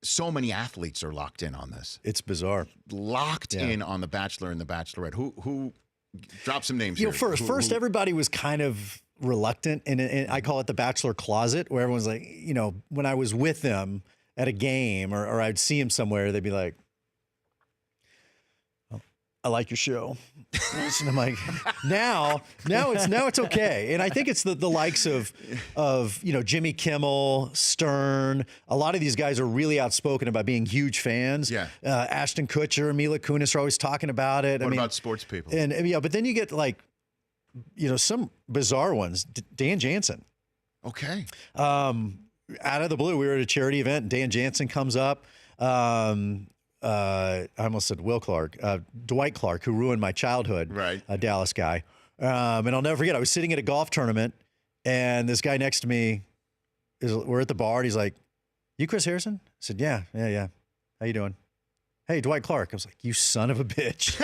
so many athletes are locked in on this. It's bizarre. Locked in on The Bachelor and The Bachelorette. Who drop some names You here. know, first everybody was kind of reluctant, and I call it the Bachelor closet, where everyone's like, you know, when I was with them at a game or I'd see him somewhere, they'd be like, I like your show. And I'm like, now it's okay. And I think it's the likes of you know, Jimmy Kimmel, Stern. A lot of these guys are really outspoken about being huge fans. Yeah. Ashton Kutcher, Mila Kunis are always talking about it. What about sports people? And yeah, but then you get like, you know, some bizarre ones. Dan Jansen. Okay. Out of the blue, we were at a charity event, and Dan Jansen comes up. I almost said Will Clark, Dwight Clark, who ruined my childhood, right? A Dallas guy. And I'll never forget, I was sitting at a golf tournament, and this guy next to me, we're at the bar, and he's like, you Chris Harrison? I said, yeah. How you doing? Hey, Dwight Clark. I was like, you son of a bitch.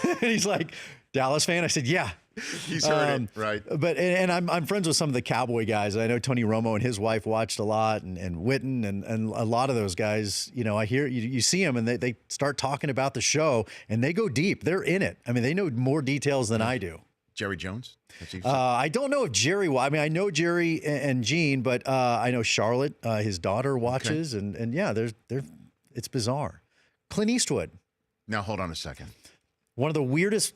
And he's like, Dallas fan? I said, yeah. He's heard it, right? But and I'm friends with some of the Cowboy guys. I know Tony Romo and his wife watched a lot, and Witten and a lot of those guys. You know, I hear you see them, and they start talking about the show, and they go deep. They're in it. I mean, they know more details than I do. Jerry Jones? I don't know if Jerry. I mean, I know Jerry and Gene, but I know Charlotte, his daughter, watches, and yeah, it's bizarre. Clint Eastwood. Now hold on a second. One of the weirdest,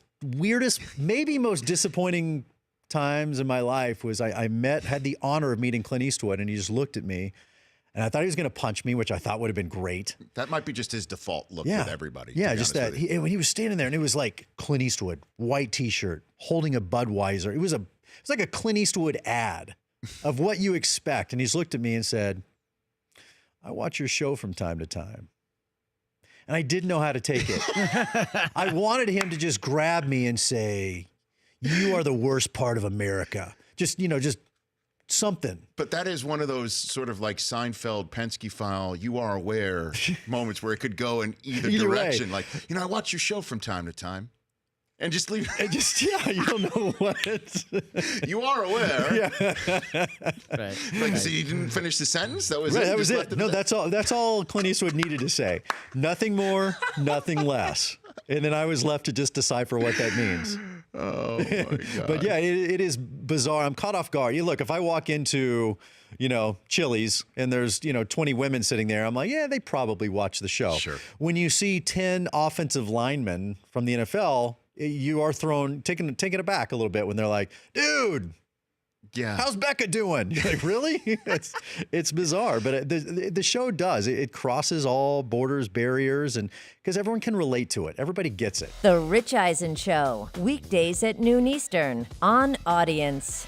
maybe most disappointing times in my life was I had the honor of meeting Clint Eastwood, and he just looked at me, and I thought he was going to punch me, which I thought would have been great. That might be just his default look with everybody. Yeah, just that. When he was standing there, and it was like Clint Eastwood, white T-shirt, holding a Budweiser. It was like a Clint Eastwood ad of what you expect, and he's looked at me and said, "I watch your show from time to time." And I didn't know how to take it. I wanted him to just grab me and say, you are the worst part of America. Just something. But that is one of those sort of like Seinfeld, Penske file, you are aware moments where it could go in either direction. Way. Like, you know, I watch your show from time to time. And just leave. You don't know what. You are aware. Yeah. Right. Like, so you didn't finish the sentence? That was it? That was it. No, that's all. That's all Clint Eastwood needed to say. Nothing more, nothing less. And then I was left to just decipher what that means. Oh, my God. But yeah, it is bizarre. I'm caught off guard. You look, if I walk into, Chili's and there's, 20 women sitting there, I'm like, yeah, they probably watch the show. Sure. When you see 10 offensive linemen from the NFL, you are taken aback a little bit when they're like, dude, yeah, how's Becca doing? You're like, really? It's bizarre, but the show does. It crosses all borders, barriers, and because everyone can relate to it. Everybody gets it. The Rich Eisen Show, weekdays at noon Eastern on Audience.